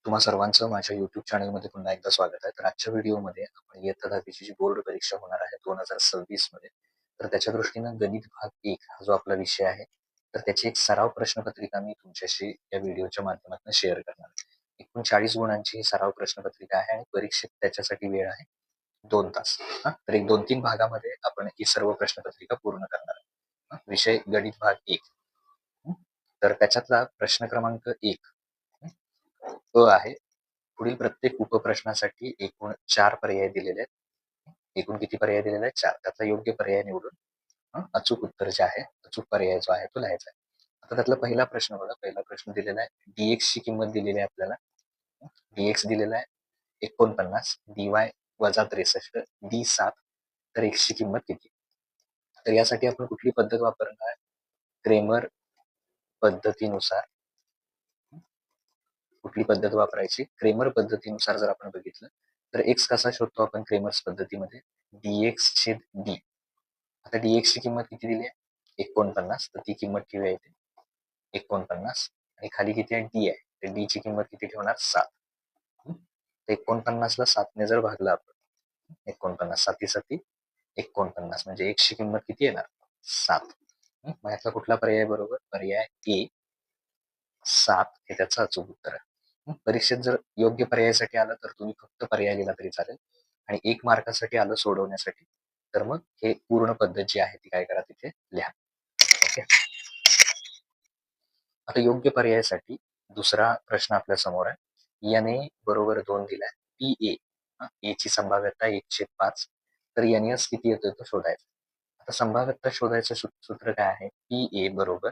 तुम्हा सर्वांचं माझ्या YouTube चॅनलमध्ये पुन्हा एकदा स्वागत आहे. तर आजच्या व्हिडिओमध्ये आपण इयत्ता 10वीची जी बोर्ड परीक्षा होणार आहे 2026 मध्ये, तर त्याच्या दृष्टीनं गणित भाग 1 हा जो आपला विषय आहे, तर त्याची एक सराव प्रश्नपत्रिका मी तुमच्याशी या व्हिडिओच्या माध्यमातून शेअर करणार आहे. एकूण 40 गुणांची ही सराव प्रश्नपत्रिका आहे आणि परीक्षेत त्याच्यासाठी वेळ आहे 2 तास. तर एक 2-3 भागामध्ये आपण ही सर्व प्रश्नपत्रिका पूर्ण करणार आहे. विषय गणित भाग 1. तर त्याच्यातला प्रश्न क्रमांक 1 आहे. पुढील प्रत्येक उपप्रश्नासाठी एकूण 4 पर्याय दिलेले आहेत. एकूण किती पर्याय दिलेले आहेत? 4. त्यातला योग्य पर्याय निवडून अचूक उत्तर जे आहे, अचूक पर्याय जो आहे तो लिहायचा आहे. आता त्यातला पहिला प्रश्न बघा. पहिला प्रश्न दिलेला आहे. dx ची किंमत दिलेली आहे आपल्याला. dx दिलेला आहे 49, dy वजा 63, d 7. तर x ची किंमत किती? तर यासाठी आपण कुठली पद्धत वापरणार आहे? क्रेमर पद्धतीनुसार कुठली पद्धत वापरायची? क्रेमर पद्धतीनुसार जर आपण बघितलं तर x कसा शोधतो आपण क्रेमर्स पद्धतीमध्ये? dx छेद d. आता dx ची किंमत किती दिली आहे? 49. तर ती किंमत ठेवूया इथे 49 आणि खाली किती आहे? d आहे. तर d ची किंमत किती ठेवणार? 7. तर 49 ला 7 ने जर भागलं आपण 49 7 7 49 म्हणजे x ची किंमत किती येणार? 7. मग यातला कुठला पर्याय बरोबर? पर्याय a 7 हे त्याचं अचूक उत्तर आहे. परीक्षेत जर योग्य पर्यायासाठी आलं तर तुम्ही फक्त पर्याय लिहिला तरी चालेल आणि 1 मार्कासाठी आलं सोडवण्यासाठी तर मग हे पूर्ण पद्धत जी आहे ती काय करा तिथे लिहा. ओके. आता योग्य पर्यायासाठी दुसरा प्रश्न आपल्या समोर आहे. NA बरोबर 2 दिलाय. PA A ची संभाव्यता 1/5. तर NS किती येतोय तो शोधायचा. आता संभाव्यता शोधायचं सूत्र काय आहे? PA बरोबर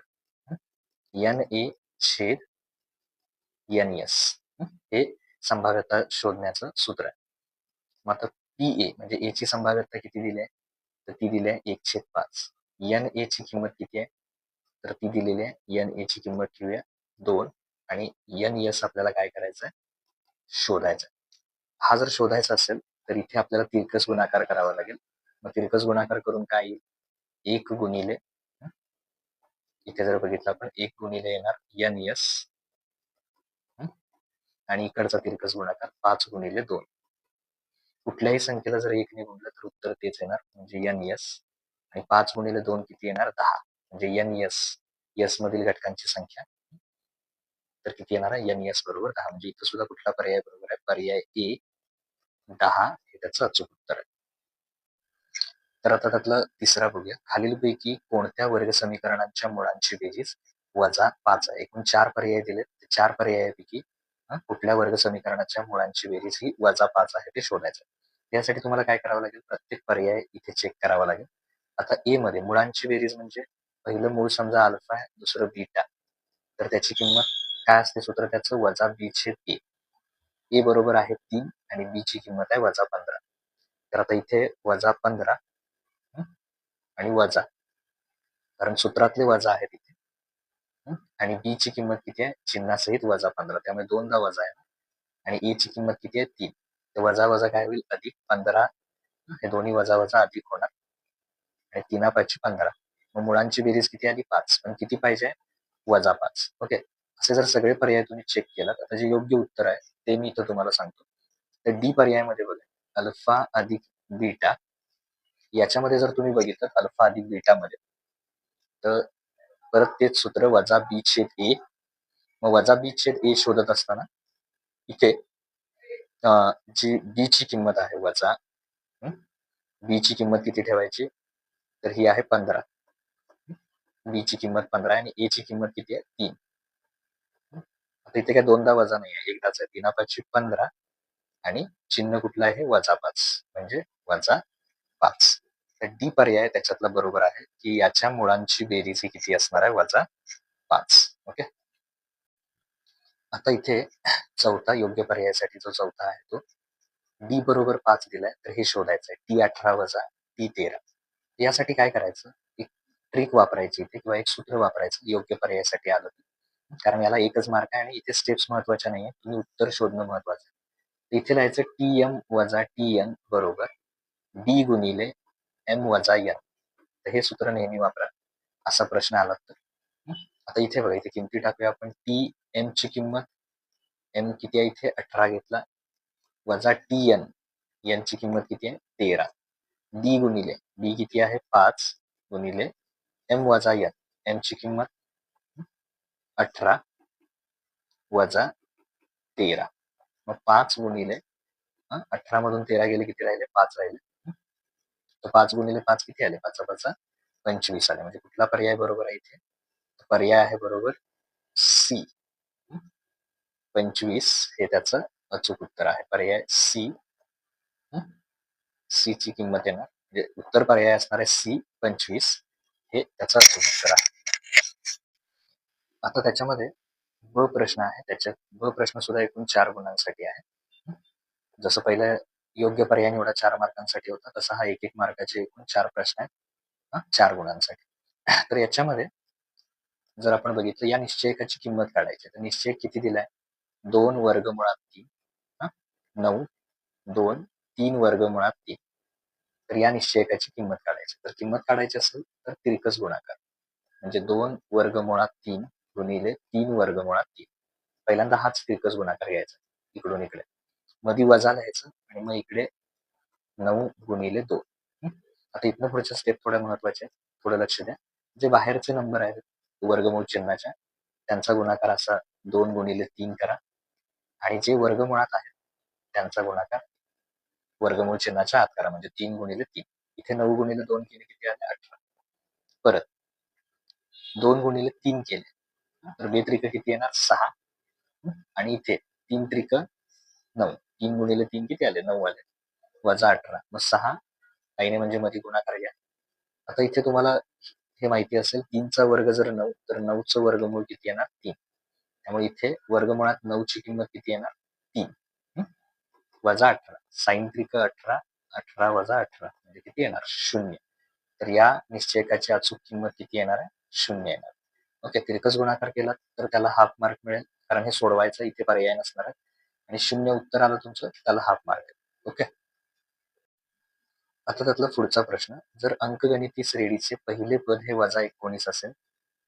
NA छेद NS हे संभाव्यता शोधण्याचं सूत्र आहे. मग आता PA म्हणजे A ची संभाव्यता किती दिली आहे? तर ती दिली आहे 1/5. NA ची किंमत किती आहे? तर ती दिलेली आहे. NA ची किंमत ठेवूया 2 आणि NS आपल्याला काय करायचं आहे? शोधायचा. हा जर शोधायचा असेल तर इथे आपल्याला तिरकस गुणाकार करावा लागेल. मग तिरकस गुणाकार करून काय येईल? 1 गुणिले इथे जर बघितलं आपण 1 गुणिले येणार NS आणि इकडचा तिरकस गुणाकार 5 गुणिले 2. कुठल्याही संख्येला जर 1 ने गुणलं तर उत्तर तेच येणार म्हणजे NS आणि 5 गुणिले 2 किती येणार? 10 म्हणजे NS S मधील घटकांची संख्या तर किती येणार आहे? NS बरोबर 10 म्हणजे इथं सुद्धा कुठला पर्याय बरोबर आहे? पर्याय A 10 हे त्याचं अचूक उत्तर आहे. तर आता त्यातला तिसरा बघूया. खालीलपैकी कोणत्या वर्ग समीकरणांच्या मुळांची बेरीज वजा 5 आहे? एकूण 4 पर्याय दिलेत. 4 पर्यायापैकी कुठल्या वर्ग समीकरणाच्या मुळांची बेरीज ही वजा 5 आहे ते शोधायचं. यासाठी तुम्हाला काय करावं लागेल? प्रत्येक पर्याय इथे चेक करावा लागेल. आता ए मध्ये मुळांची बेरीज म्हणजे पहिलं मूळ समजा अल्फा आहे, दुसरं बीटा. तर त्याची किंमत काय असते? सूत्र त्याचं वजा बी छेद ए. ए बरोबर आहे 3 आणि बी ची किंमत आहे वजा 15. तर आता इथे वजा 15 आणि वजा कारण सूत्रातले वजा आहे तिथे आणि बी ची किंमत किती आहे? चिन्हासहित वजा 15. त्यामुळे दोनदा वजा आहे आणि ए ची किंमत किती आहे? 3. तर वजा वजा काय होईल? अधिक 15. हे दोन्ही वजा वजा अधिक होणार आणि 3 15. मग मुळांची बेरीज किती आली? 5. पण किती पाहिजे? वजा 5. ओके. असे जर सगळे पर्याय तुम्ही चेक केलात, आता जे योग्य उत्तर आहे ते मी इथं तुम्हाला सांगतो. तर डी पर्यायामध्ये बघा अल्फा अधिक बीटा याच्यामध्ये जर तुम्ही बघितलं अल्फा अधिक बीटा मध्ये तर परत तेच सूत्र वजा बी छेद ए. मग वजा बी छेद ए शोधत असताना इथे जी बी ची किंमत आहे वजा बी ची किंमत किती ठेवायची? तर ही आहे 15. बी ची किंमत 15 आणि ए ची किंमत किती आहे? 3. आता इथे काय दोनदा वजा नाही आहे, एकदाच आहे. 3 15 आणि चिन्ह कुठलं आहे? वजा 5 म्हणजे वजा 5. तर डी पर्याय त्याच्यातला बरोबर आहे की याच्या मुळांची बेरीज ही किती असणार आहे? वजा 5. ओके. आता इथे चौथा योग्य पर्यायासाठी जो चौथा आहे तो डी बरोबर 5 दिलाय तर हे शोधायचं आहे. टी 18 वजा टी 13. यासाठी काय करायचं? एक ट्रिक वापरायची इथे किंवा एक सूत्र वापरायचं योग्य पर्यायासाठी आलं कारण याला एकच मार्क आहे आणि इथे स्टेप्स महत्वाच्या नाहीये. तुम्ही उत्तर शोधणं महत्वाचं आहे. इथे लिहायचं टी एम वजा टी एन बरोबर डी गुणिले एम वजा एन. तर हे सूत्र नेहमी वापरा. असा प्रश्न आला तर आता इथे बघा इथे किमती टाकूया आपण. टी एम ची किंमत एम किती आहे इथे 18 घेतला, वजा टी एन, एन ची किंमत किती आहे 13. डी गुणिले डी किती आहे 5 गुणिले एम वजा एन, एम ची किंमत 18 वजा 13. मग 5 गुणिले 18 मधून 13 गेले किती राहिले 5 राहिले. तर 5 गुणिले 5 किती आले 5 5 25 आले. म्हणजे कुठला पर्याय बरोबर आहे इथे? पर्याय आहे बरोबर सी, 25 हे त्याचं अचूक उत्तर आहे. पर्याय सी, सी ची किंमत येणार म्हणजे उत्तर पर्याय असणार आहे सी 25 हे त्याचं अचूक उत्तर आहे. आता त्याच्यामध्ये ब प्रश्न आहे, त्याच्यात ब प्रश्न सुद्धा एकूण 4 गुणांसाठी आहे. जसं पहिलं योग्य पर्याय निवडा 4 मार्कांसाठी होता, तसा हा 1-1 मार्काचे एकूण 4 प्रश्न आहेत 4 गुणांसाठी. तर याच्यामध्ये जर आपण बघितलं या निश्चयकाची किंमत काढायची, तर निश्चय किती दिलाय 2 वर्गमुळात 3 9 2 3 वर्गमुळात 3. तर या निश्चयकाची किंमत काढायची. तर किंमत काढायची असेल तर तिरकस गुणाकार म्हणजे 2 वर्गमुळात 3 गुणिले 3 वर्गमुळात 3. पहिल्यांदा हाच तिरकस गुणाकार घ्यायचा इकडून इकडे, मध्ये वजा लिहायचं आणि मग इकडे 9 गुणिले 2. आता इथनं पुढच्या स्टेप थोड्या महत्वाच्या आहेत, थोडं लक्ष द्या. जे बाहेरचे नंबर आहेत वर्गमूळ चिन्हाच्या त्यांचा गुणाकार असा 2 गुणिले 3 करा आणि जे वर्गमुळात आहेत त्यांचा गुणाकार वर्गमूळ चिन्हाच्या आत करा म्हणजे 3 गुणिले 3. इथे 9 गुणिले 2 केले किती आले 18. परत 2 गुणिले 3 केले तर बेत्रिक किती येणार 6 आणि इथे 3 त्रिक 9. 3 गुणिले 3 किती आले 9 आले, वजा 18. मग 6 आईने म्हणजे मध्ये गुणाकार घ्या. आता इथे तुम्हाला हे माहिती असेल 3चा वर्ग जर 9 तर 9चं वर्गमूळ किती येणार 3. त्यामुळे इथे वर्गमुळात 9ची किंमत किती येणार 3 वजा 18. साइन त्रिक 18, 18 वजा 18 म्हणजे किती येणार 0. तर या निश्चयकाची अचूक किंमत किती येणार आहे 0 येणार. ओके, तिरकस गुणाकार केला तर त्याला हाफ मार्क मिळेल कारण हे सोडवायचं इथे पर्याय नसणार आहे आणि 0 उत्तर आलं तुमचं त्याला हाफ मार्क. ओके, आता त्यातला पुढचा प्रश्न, जर अंकगणिती श्रेणीचे पहिले पद हे वजा 19 असेल,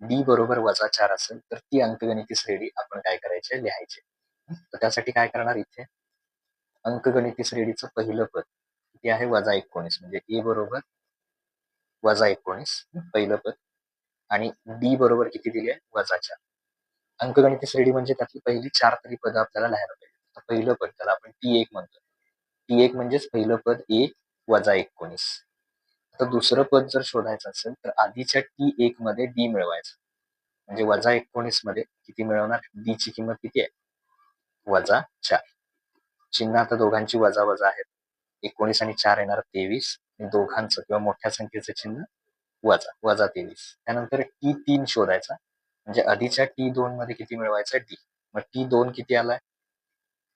डी बरोबर वजा 4 असेल तर ती अंकगणिती श्रेणी आपण काय करायचे लिहायचे. तर त्यासाठी काय करणार इथे अंकगणिती श्रेणीचं पहिलं पद किती आहे वजा 19 म्हणजे ए बरोबर वजा 19 पहिलं पद आणि डी बरोबर किती दिली आहे वजा 4. अंकगणिती श्रेणी म्हणजे त्यातली पहिली 4 तरी पद आपल्याला लिहायला पाहिजे. तर पहिलं पद त्याला आपण टी 1 म्हणतो. टी 1 म्हणजेच पहिलं पद ए वजा 19. आता दुसरं पद जर शोधायचं असेल तर आधीच्या टी 1 मध्ये डी मिळवायचं म्हणजे वजा 19 मध्ये किती मिळवणार डी ची किंमत किती आहे वजा 4. चिन्ह आता दोघांची वजा वजा आहेत, 19 आणि 4 येणार 23 आणि दोघांचं किंवा मोठ्या संख्येचं चिन्ह वजा वजा 23. त्यानंतर टी 3 शोधायचा म्हणजे आधीच्या टी 2 मध्ये किती मिळवायचं डी. मग टी 2 किती आलाय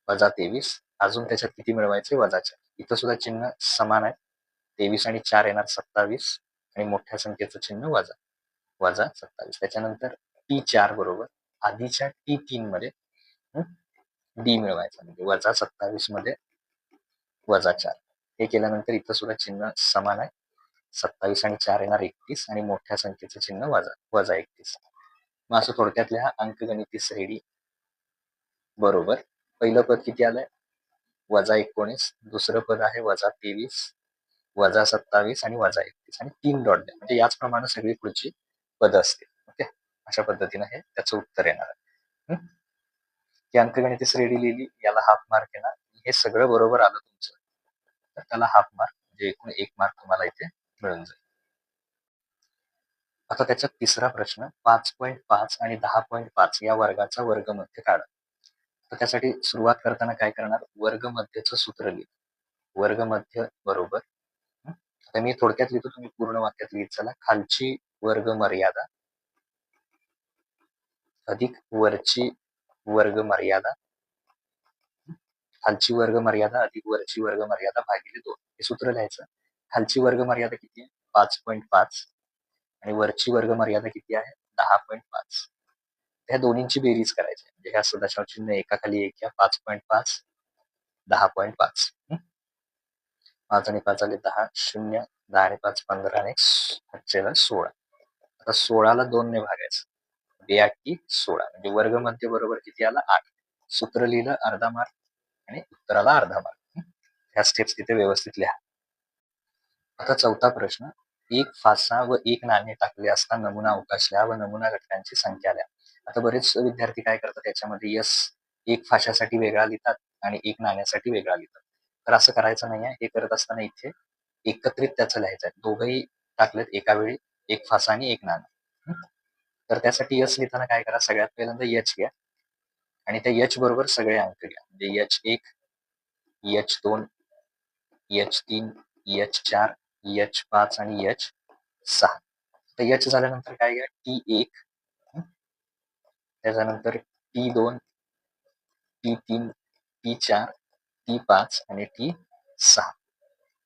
वजा 23, अजून त्याच्यात किती मिळवायचे वजा 4. इथं सुद्धा चिन्ह समान आहे, 23 आणि 4 येणार 27 आणि मोठ्या संख्येचं चिन्ह वजा वजा 27. त्याच्यानंतर टी 4 बरोबर आधीच्या टी 3 मध्ये डी मिळवायचा म्हणजे वजा 27 मध्ये वजा 4. हे केल्यानंतर इथं सुद्धा चिन्ह समान आहे, 27 आणि 4 येणार 31 आणि मोठ्या संख्येचं चिन्ह वजा वजा 31. मग असं थोडक्यात लिहा अंकगणिती श्रेणी बरोबर पहिलं पद किती आलंय वजा 19, दुसरं पद आहे वजा 23, वजा 27 आणि वजा 31 आणि 3 डॉट द्या म्हणजे याचप्रमाणे सगळी पुढची पद असतील. ओके, अशा पद्धतीने हे त्याचं उत्तर येणार आहे. ही अंकगणिती श्रेणी लिहिली याला हाफ मार्क येणार. हे सगळं बरोबर आलं तुमचं तर त्याला हाफ मार्क म्हणजे एकूण 1 मार्क तुम्हाला इथे मिळून जाईल. आता त्याच्यात तिसरा प्रश्न 5.5 आणि 10.5 या वर्गाचा वर्गमध्य काढा. तर त्यासाठी सुरुवात करताना काय करणार वर्गमध्यचं सूत्र लिहिलं. वर्गमध्य बरोबर आता मी थोडक्यात लिहितो, तुम्ही पूर्ण वाक्यात लिहित चला. खालची वर्ग मर्यादा अधिक वरची वर्ग मर्यादा, खालची वर्ग मर्यादा अधिक वरची वर्ग मर्यादा भागिले 2. हे सूत्र लिहायचं. खालची वर्ग मर्यादा किती आहे 5.5 आणि वरची वर्ग मर्यादा किती आहे 10.5. ह्या दोन्हींची बेरीज करायची म्हणजे ह्या सदाशाव चिन्ह एकाखाली एक या 5.5 10.5. 5 आणि 5 आले 10, 0 10 आणि 5 15 आणि 16. आता 16 ला 2 ने भागायचं 2 8 16 म्हणजे वर्गमध्य बरोबर किती आला 8. सूत्र लिहिलं अर्धा मार्क आणि उत्तराला अर्धा मार्क. ह्या स्टेप्स तिथे व्यवस्थित लिहा. आता चौथा प्रश्न, एक फासा व एक नाणे टाकले असता नमुना अवकाशल्या व नमुना घटकांची संख्या द्या. आता बरेच विद्यार्थी काय करतात त्याच्यामध्ये यस एक फाशासाठी वेगळा लिहितात आणि एक नाण्यासाठी वेगळा लिहितात. तर असं करायचं नाहीये. हे करत असताना इथे एकत्रित त्याचं लिहायचं आहे. दोघंही टाकलेत एका वेळी, एक फासा आणि एक नाणं. तर त्यासाठी यस लिहिताना काय करा, सगळ्यात पहिल्यांदा एच घ्या आणि त्या एच बरोबर सगळे अंक घ्या. म्हणजे H1, H2, H3, H4, H5 आणि H6. तर H झाल्यानंतर काय घ्या, T1, त्याच्यानंतर T2, T3, T4, T5 आणि T6.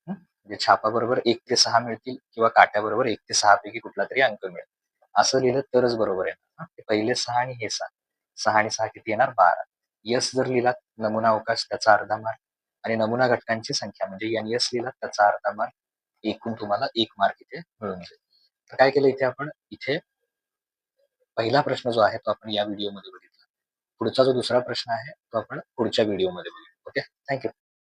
म्हणजे छापाबरोबर 1 ते 6 मिळतील किंवा काट्याबरोबर 1 ते 6 पैकी कुठला तरी अंक मिळेल. असं लिहिलं तरच बरोबर आहे. पहिले 6 आणि हे 6. 6 आणि 6 किती येणार? 12. यस जर लिहिलात नमुना अवकाश त्याचा अर्धा मार्क आणि नमुना घटकांची संख्या म्हणजे NS लिहिलात त्याचा अर्धा मार्क. एकूण तुम्हाला 1 मार्क इथे मिळून जाईल. तर काय केलं इथे आपण, इथे पहिला प्रश्न जो आहे तो आपण या व्हिडिओमध्ये बघितला. पुढचा जो दुसरा प्रश्न आहे तो आपण पुढच्या व्हिडिओमध्ये बघू. Okay, thank you.